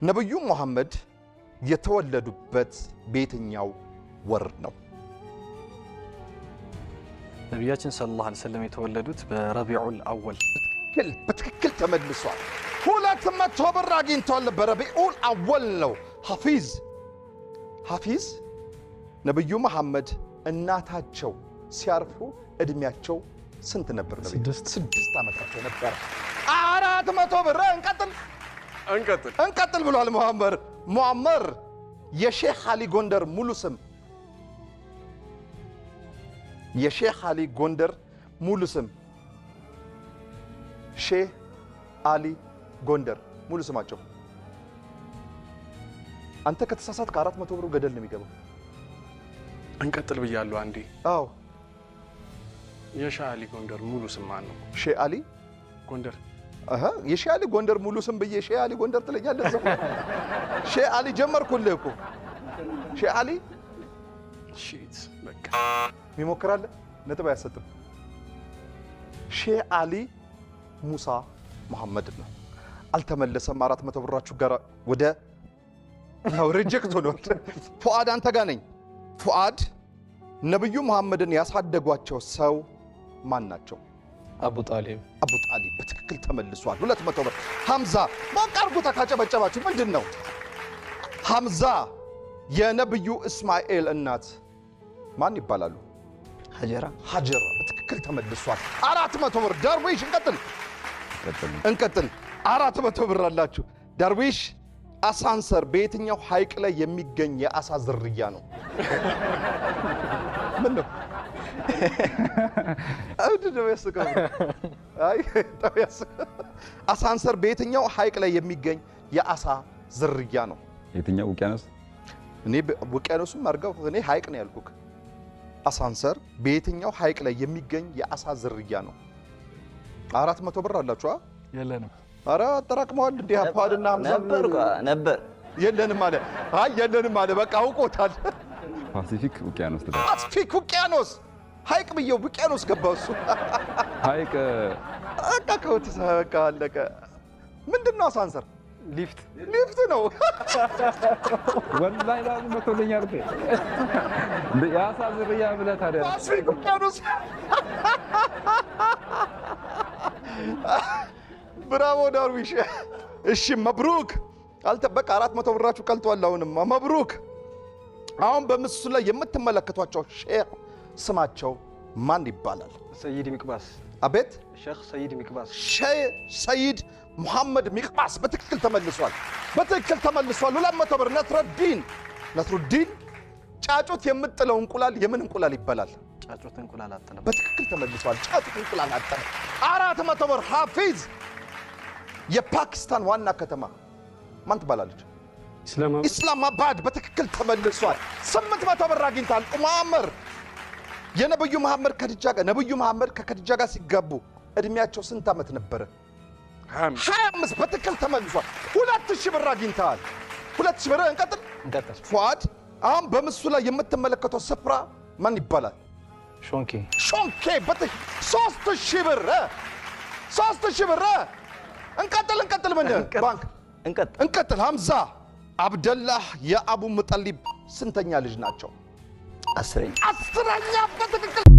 ነብዩ መሐመድ የተወለዱበት በየትኛው ወር ነው? ነብያችን ሰለላሁ ዐለይሂ ወሰለም የተወለዱት በረቢዑል አወል። በትክክል ተመልሷል። 200 ብር አግኝቷል። በረቢዑል አወል ነው። ሐፊዝ ነብዩ መሐመድ እናታቸው ሲያርፉ እድሜያቸው ስንት ነበር? 6 ዓመታቸው ነበር። 400 ብር እንቀጥል ብሏል ሙአመር የሼህ አሊ ጎንደር ሙሉ ስም የሼህ አሊ ጎንደር ሙሉ ስም ሼህ አሊ ጎንደር ሙሉ ስማቸው። አንተ ከተሳሳትክ 400 ብሩ ገደል ነው የሚገባው። እንቀጥል ብያለሁ አንዴ። አዎ የሼህ አሊ ጎንደር ሙሉ ስም ማን ነው? ሼህ አሊ ጎንደር። የሼህ አሊ ጎንደር ሙሉ ስም ብዬ ሼህ አሊ ጎንደር ትለኛለህ? ዘው ሼህ አሊ ጀመርኩልህ እኮ ሼህ አሊ ሺት በቃ ይሞክራል። ነጥብ አያሰጥም። ሼህ አሊ ሙሳ መሐመድ ነው። አልተመለሰም። 400 ብራችሁ ጋር ወደ ሪጀክት ሆኗል። ፉአድ አንተ ጋር ነኝ። ፉአድ ነብዩ መሐመድን ያሳደጓቸው ሰው ማን ናቸው? አቡ ጣሊብ በትክክል ተመልሷል። 200 ብር። ሐምዛ ሞቅ አድርጉት ካጨበጨባችሁ። ምንድነው ሐምዛ የነብዩ እስማኤል እናት ማን ይባላሉ? ሀጀራ በትክክል ተመልሷል። 400 ብር። ዳርዊሽ እንቀጥል 400 ብር አላችሁ። ዳርዊሽ አሳንሰር በየትኛው ሐይቅ ላይ የሚገኝ የአሳ ዝርያ ነው? ምን ነው አውድነው ያስቀው? አሳንሰር በየትኛው ሐይቅ ላይ የሚገኝ የአሳ ዝርያ ነው? የትኛው ውቅያኖስ? እኔ ውቅያኖስም አርጋው እኔ ሐይቅ ነው ያልኩክ። አሳንሰር በየትኛው ሐይቅ ላይ የሚገኝ የአሳ ዝርያ ነው? 400 ብር አላችሁ? የለንም። አረ አጠራቅመዋል እንዴ? ሀፓድና ሐምዛ ነበር የለንም አለ። በቃ አውቆታል። ፓሲፊክ ውቅያኖስ ተደረገ። ፓሲፊክ ውቅያኖስ ሐይቅ ብየው ውቅያኖስ ገባው እሱ። ሐይቅ በቃ አለቀ። ምንድነው አሳንሰር? ሊፍት ነው። ወላሂ ላዝ መቶልኛል እንዴ የአሳ ዝርያ ብለህ ታዲያ ፓሲፊክ ውቅያኖስ። ብራቮ ዳርዊሽ። እሺ መብሩክ። በቃ 400 ብራችሁ ቀልጧል። አሁንም መብሩክ። አሁን በምስሉ ላይ የምትመለከቷቸው ሼህ ስማቸው ማን ይባላል? ሰይድ ሚቅባስ። አቤት ሼህ ሰይድ ሚቅባስ። ሼህ ሰይድ መሐመድ ሚቅባስ በትክክል ተመልሷል። 200 ብር። ነትሩዲን ጫጩት የምጥለው እንቁላል የምን እንቁላል ይባላል? ጫጩት እንቁላል አጥለም። በትክክል ተመልሷል። ጫጩት እንቁላል አጥለም። 400 ብር። ሐፊዝ የፓኪስታን ዋና ከተማ ማን ትባላለች? ኢስላማባድ በትክክል ተመልሷል። 800 ብር አግኝታል። ሙአመር የነብዩ መሐመድ ነብዩ መሐመድ ከከዲጃ ጋር ሲጋቡ እድሜያቸው ስንት ዓመት ነበረ? 25 በትክክል ተመልሷል። 2000 ብር አግኝታል። 2000 ብር። እንቀጥል። ፉአድ አሁን በምስሉ ላይ የምትመለከተው ስፍራ ማን ይባላል? ሾንኬ 3000 ብር። 3000 ብር። እንቀጥል። ምን ባንክ እንቀጥል። ሐምዛ አብደላህ የአቡ ሙጠሊብ ስንተኛ ልጅ ናቸው? 10ኛ በትክክል